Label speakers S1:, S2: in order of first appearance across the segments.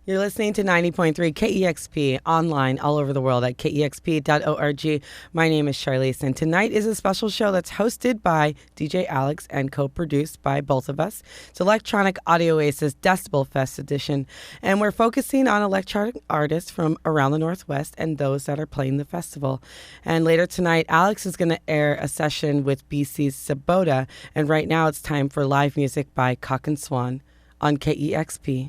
S1: You're listening to 90.3 KEXP online all over the world at KEXP.org. My name is Sharlese, and tonight is a special show that's hosted by DJ Alex and co-produced by both of us. It's Electronic Audio Oasis Decibel Fest edition, and we're focusing on electronic artists from around the Northwest and those that are playing the festival. And later tonight, Alex is going to air a session with BC's Sabota, and right now it's time for live music by Swan on KEXP.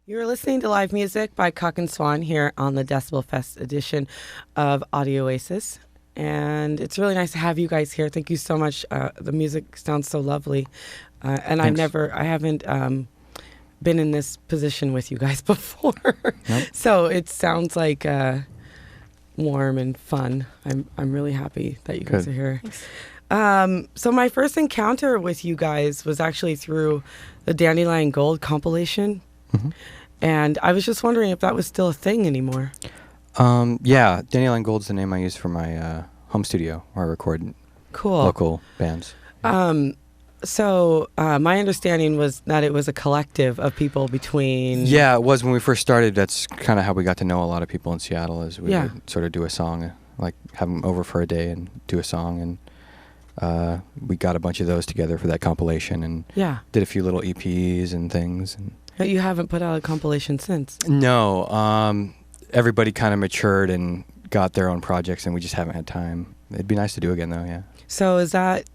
S1: You're listening to live music by Cock and Swan here on the Decibel Fest edition of Audio Oasis. And it's really nice to have you guys here. Thank you so much. The music sounds so lovely. And
S2: Thanks.
S1: I haven't been in this position with you guys before.
S2: Nope.
S1: So it sounds like warm and fun. I'm really happy that you guys
S2: Good.
S1: are here. So my first encounter with you guys was actually through the Dandelion Gold compilation.
S2: Mm-hmm.
S1: And I was just wondering if that was still a thing anymore.
S2: Yeah, Dandelion Gold's the name I use for my home studio where I record
S1: Cool.
S2: local bands.
S1: So my understanding was that it was a collective of people between...
S2: Yeah, it was when we first started. That's kind of how we got to know a lot of people in Seattle, is we
S1: Yeah.
S2: would sort of do a song, like have them over for a day and do a song. And we got a bunch of those together for that compilation and
S1: Yeah.
S2: did a few little EPs and things. And
S1: But you haven't put out a compilation since.
S2: no, everybody kind of matured and got their own projects, and we just haven't had time. It'd be nice to do again, though, yeah.
S1: So is that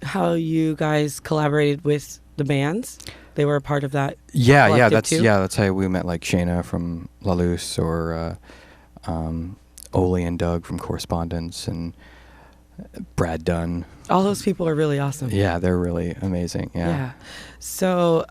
S1: how you guys collaborated with the bands? They were a part of that?
S2: Yeah,
S1: collective too?
S2: that's how we met, like Shayna from La Luce, or Oli and Doug from Correspondence, and Brad Dunn.
S1: All those people are really awesome.
S2: Yeah, they're really amazing. Yeah.
S1: So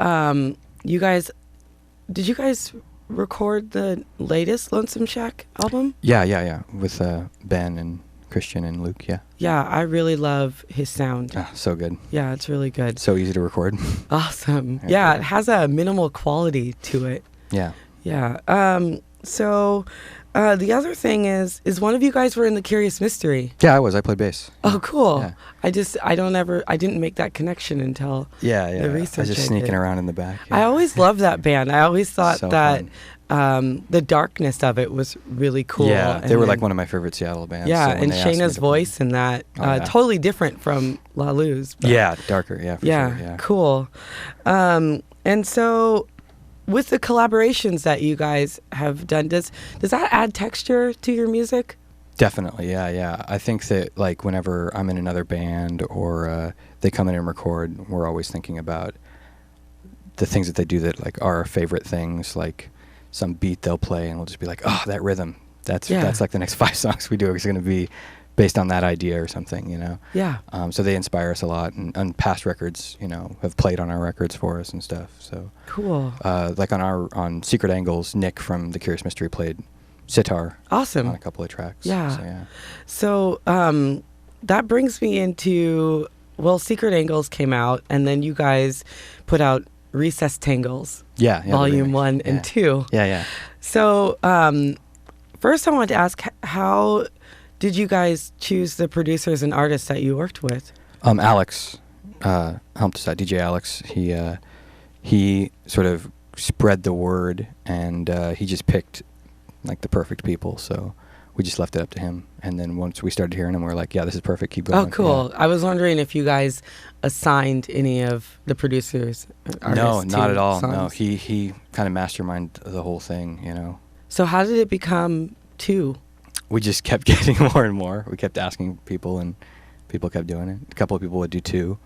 S1: did you guys record the latest Lonesome Shack album?
S2: Yeah. With Ben and Christian and Luke. Yeah.
S1: Yeah, I really love his sound.
S2: Ah, so good.
S1: Yeah, it's really good.
S2: So easy to record.
S1: Awesome.
S2: Yeah.
S1: Yeah, it has a minimal quality to it.
S2: Yeah.
S1: Yeah. So the other thing is one of you guys were in the Curious Mystery.
S2: Yeah, I played bass.
S1: Oh, cool.
S2: Yeah.
S1: I didn't make that connection until
S2: Yeah.
S1: the
S2: I
S1: research
S2: was just
S1: I
S2: sneaking
S1: did.
S2: around in the back.
S1: I always loved that band. I always thought
S2: So
S1: that
S2: fun.
S1: the darkness of it was really cool.
S2: Yeah,
S1: And
S2: they were
S1: then-
S2: like one of my favorite Seattle bands.
S1: Yeah,
S2: so when
S1: and
S2: they asked me
S1: Shayna's
S2: to play-
S1: voice in that,
S2: Oh, yeah.
S1: totally different from La Luz. but-
S2: Yeah, darker. Yeah, for
S1: Yeah,
S2: sure. Yeah.
S1: cool. And so with the collaborations that you guys have done, does that add texture to your music?
S2: Definitely, yeah. I think that, like, whenever I'm in another band or they come in and record, we're always thinking about the things that they do that, like, are our favorite things, like some beat they'll play, and we'll just be like, oh, that rhythm. That's like the next 5 songs we do is going to be based on that idea or something, you know?
S1: Yeah.
S2: So they inspire us a lot, and past records, you know, have played on our records for us and stuff. So,
S1: Cool.
S2: like on Secret Angles, Nick from The Curious Mystery played sitar
S1: Awesome.
S2: on a couple of tracks.
S1: Yeah.
S2: So,
S1: So that brings me into, well, Secret Angles came out, and then you guys put out Recess Tangles,
S2: yeah, the
S1: Volume
S2: remix.
S1: 1 and 2.
S2: Yeah.
S1: So first I wanted to ask, how did you guys choose the producers and artists that you worked with?
S2: Alex helped us out. DJ Alex. He sort of spread the word, and he just picked like the perfect people. So we just left it up to him. And then once we started hearing him, we were like, yeah, this is perfect. Keep going.
S1: Oh, cool.
S2: Yeah.
S1: I was wondering if you guys assigned any of the producers, artists
S2: No, not
S1: to
S2: at all.
S1: songs.
S2: No, he kind of masterminded the whole thing, you know.
S1: So how did it become 2?
S2: We just kept getting more and more. We kept asking people, and people kept doing it. A couple of people would do 2.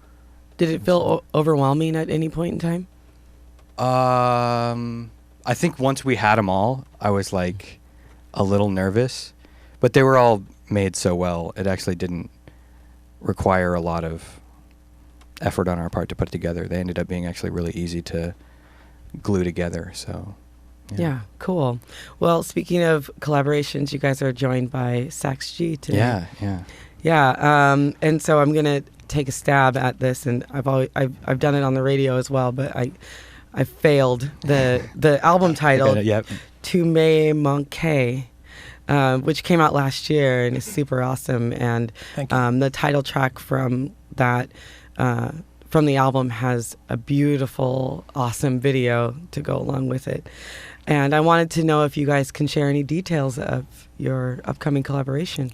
S1: Did it feel overwhelming at any point in time?
S2: I think once we had them all, I was like a little nervous, but they were all made so well. It actually didn't require a lot of effort on our part to put it together. They ended up being actually really easy to glue together. So,
S1: yeah, cool. Well, speaking of collaborations, you guys are joined by Sax G today. Yeah. And so I'm gonna take a stab at this, and I've done it on the radio as well, but I failed the album title.
S2: Yep.
S1: Tu me manquais, which came out last year and is super awesome. And the title track from that from the album has a beautiful, awesome video to go along with it. And I wanted to know if you guys can share any details of your upcoming collaboration.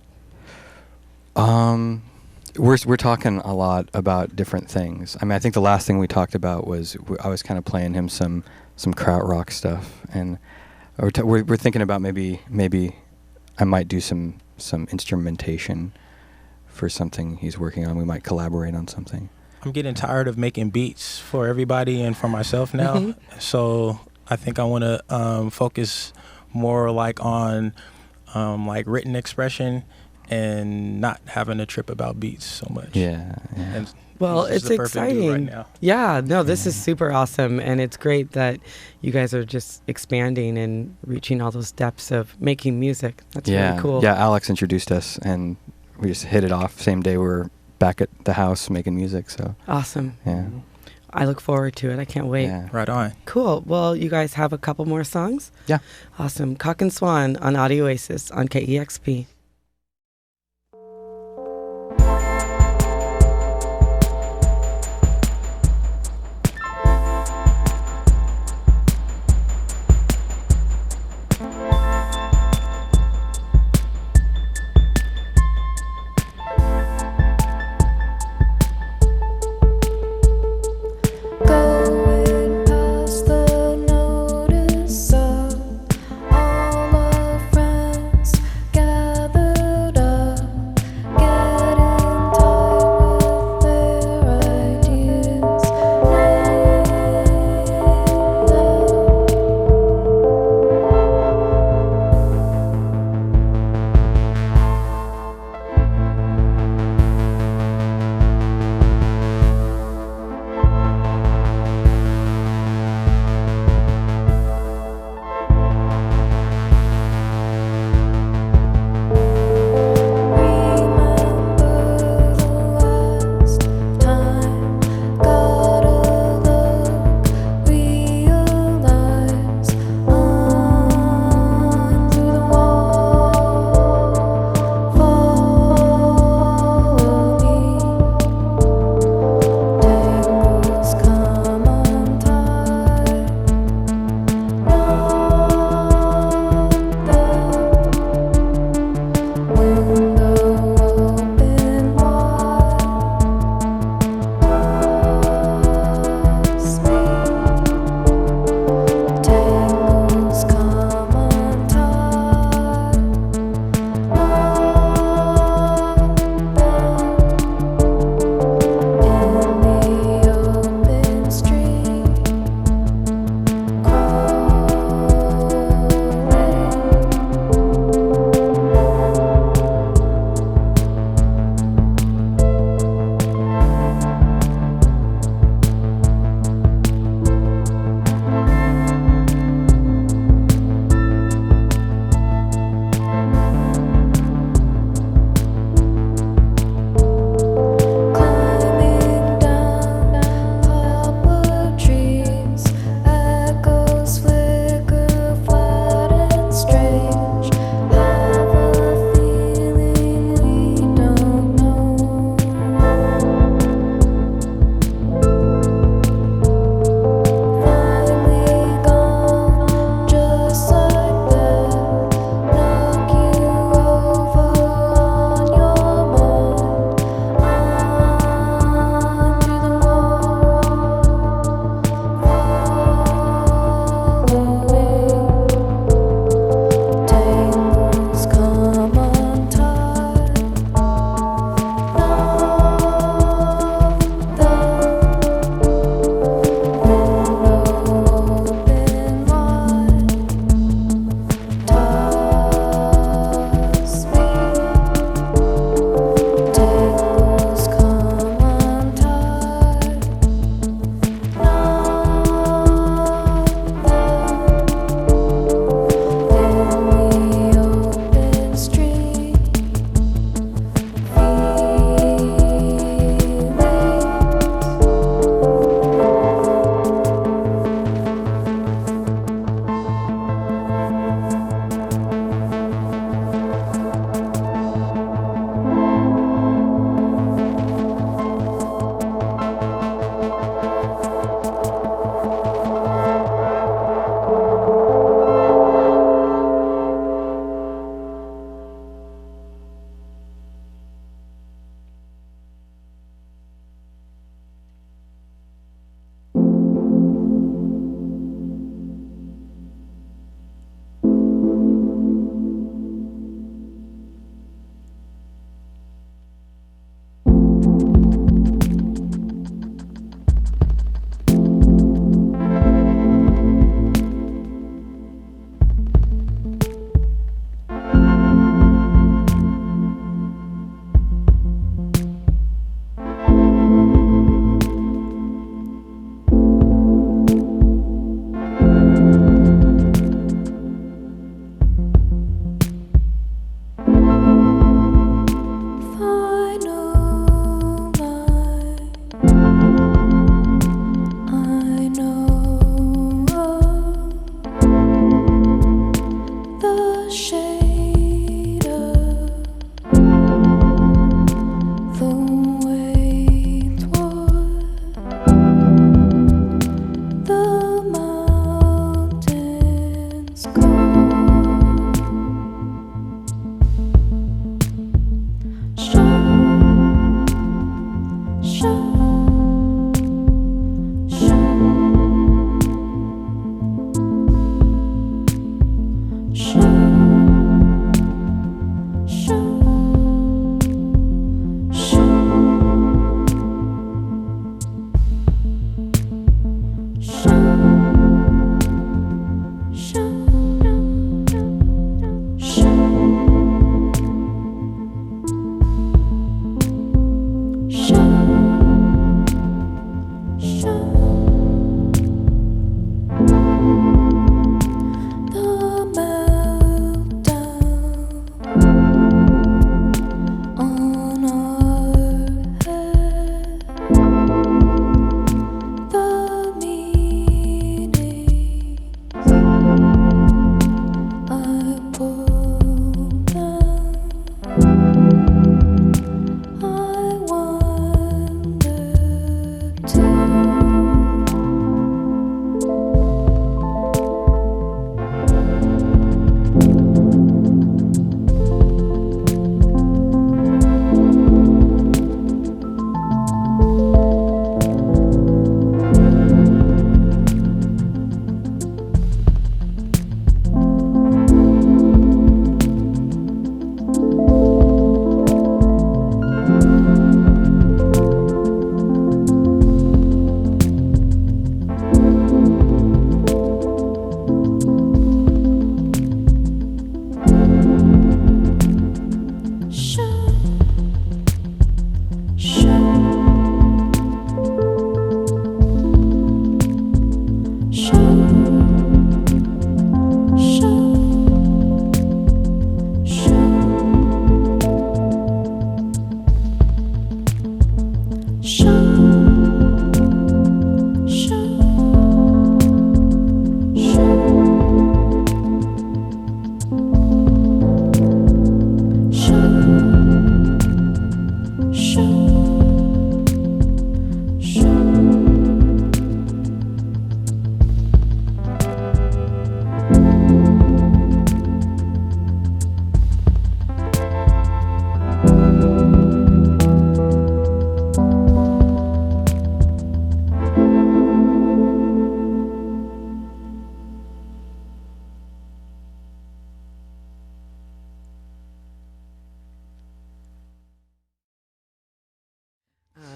S2: We're talking a lot about different things. I mean, I think the last thing we talked about was I was kind of playing him some krautrock stuff, and we're thinking about maybe I might do some instrumentation for something he's working on. We might collaborate on something.
S3: I'm getting tired of making beats for everybody and for myself now. Mm-hmm. So I think I want to focus more like on like written expression and not having a trip about beats so much.
S2: Yeah.
S3: And
S1: well, it's exciting.
S3: right now.
S1: Yeah, no, this is super awesome, and it's great that you guys are just expanding and reaching all those depths of making music. That's really cool.
S2: Yeah, Alex introduced us, and we just hit it off. Same day we were back at the house making music. So
S1: awesome.
S2: Yeah.
S1: I look forward to it. I can't wait.
S2: Yeah.
S3: Right on.
S1: Cool. Well, you guys have a couple more songs?
S2: Yeah.
S1: Awesome. Cock and Swan on Audio Oasis on KEXP.
S4: All our friends gather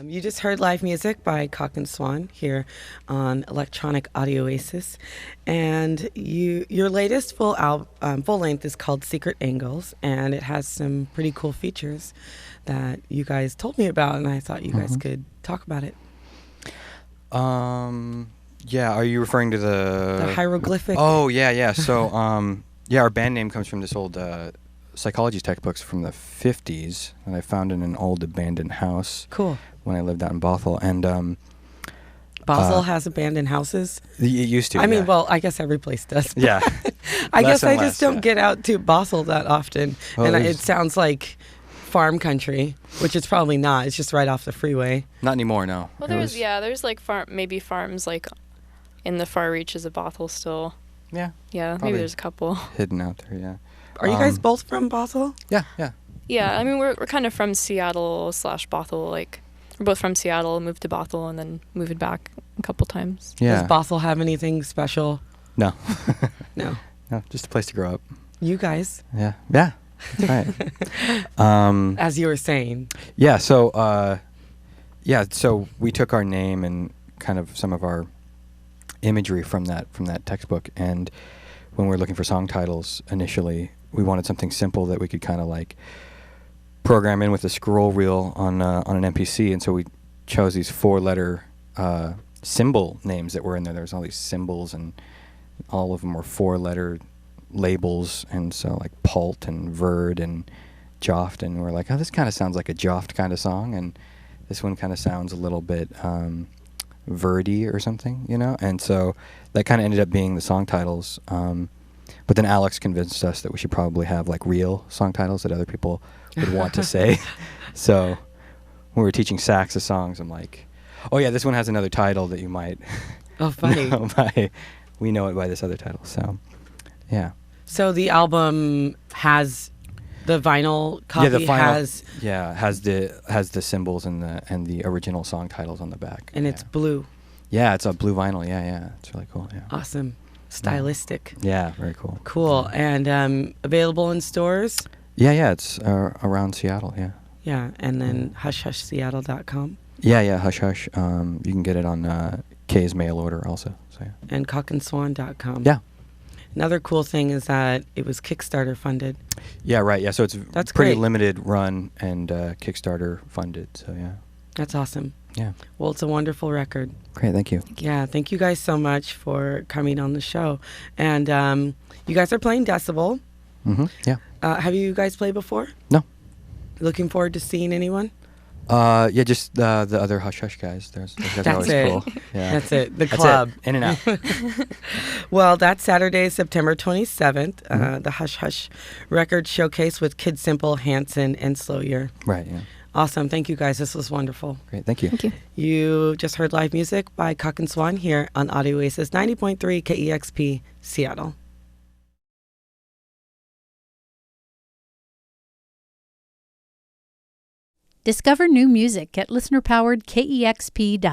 S1: You just heard live music by Cock and Swan here on Electronic Audio Oasis, and your latest full length is called Secret Angles, and it has some pretty cool features that you guys told me about, and I thought you guys could talk about it.
S2: Yeah, are you referring to
S1: The hieroglyphic?
S2: Oh, yeah. So, our band name comes from this old psychology textbooks from the 50s that I found in an old abandoned house.
S1: Cool.
S2: When I lived out in Bothell. And
S1: Bothell has abandoned houses?
S2: It used to,
S1: I mean, well, I guess every place does.
S2: Yeah.
S1: I guess I just don't get out to Bothell that often.
S2: Well,
S1: and it sounds like farm country, which it's probably not. It's just right off the freeway.
S2: Not anymore, no.
S4: Well, there's like farms like in the far reaches of Bothell still.
S2: Yeah.
S4: Yeah, maybe there's a couple.
S2: Hidden out there, yeah.
S1: Are you guys both from Bothell?
S2: Yeah.
S4: Yeah, I mean, we're kind of from Seattle/Bothell, like... We're both from Seattle, moved to Bothell, and then moved back a couple times.
S2: Yeah.
S1: Does Bothell have anything special?
S2: No.
S1: No.
S2: No, just a place to grow up.
S1: You guys?
S2: Yeah, that's right.
S1: As you were saying.
S2: Yeah, so we took our name and kind of some of our imagery from that textbook, and when we were looking for song titles initially, we wanted something simple that we could kind of like program in with a scroll wheel on an MPC, and so we chose these 4-letter symbol names that were in there. There was all these symbols, and all of them were 4-letter labels, and so like Pult and Verd and Joft, and we're like, oh, this kind of sounds like a Joft kind of song, and this one kind of sounds a little bit Verdy or something, you know? And so that kind of ended up being the song titles. But then Alex convinced us that we should probably have like real song titles that other people would want to say. So when we were teaching sax the songs, I'm like, oh yeah, this one has another title that you might
S1: funny.
S2: know by, we know it by this other title. So yeah.
S1: So the album has the vinyl copy.
S2: Yeah, the vinyl
S1: has
S2: has the symbols and the original song titles on the back.
S1: And it's blue.
S2: Yeah, it's a blue vinyl. Yeah, it's really cool. Yeah.
S1: Awesome. Stylistic.
S2: Yeah, very cool.
S1: Cool. And available in stores?
S2: Yeah, it's around Seattle, yeah.
S1: Yeah, and then hushhushseattle.com.
S2: Yeah, Hush Hush. You can get it on K's mail order also. So yeah.
S1: And cockandswan.com.
S2: Yeah.
S1: Another cool thing is that it was Kickstarter funded.
S2: Yeah, right. Yeah, so
S1: That's
S2: pretty
S1: great.
S2: limited run and Kickstarter funded. So yeah.
S1: That's awesome.
S2: Yeah.
S1: Well, it's a wonderful record.
S2: Great, thank you.
S1: Yeah, thank you guys so much for coming on the show. And you guys are playing Decibel.
S2: Mm-hmm. Yeah.
S1: Have you guys played before?
S2: No.
S1: Looking forward to seeing anyone?
S2: Yeah, just the other Hush Hush guys. Those guys are always cool. Yeah.
S1: That's it. The
S2: That's
S1: club.
S2: it. In and out.
S1: Well, that's Saturday, September 27th, the Hush Hush Record Showcase with Kid Simple, Hanson, and Slow Year.
S2: Right, yeah.
S1: Awesome. Thank you, guys. This was wonderful.
S2: Great, thank you.
S4: Thank you.
S1: You just heard live music by Cock and Swan here on Audio Oasis 90.3 KEXP, Seattle.
S5: Discover new music at listener-powered KEXP.org.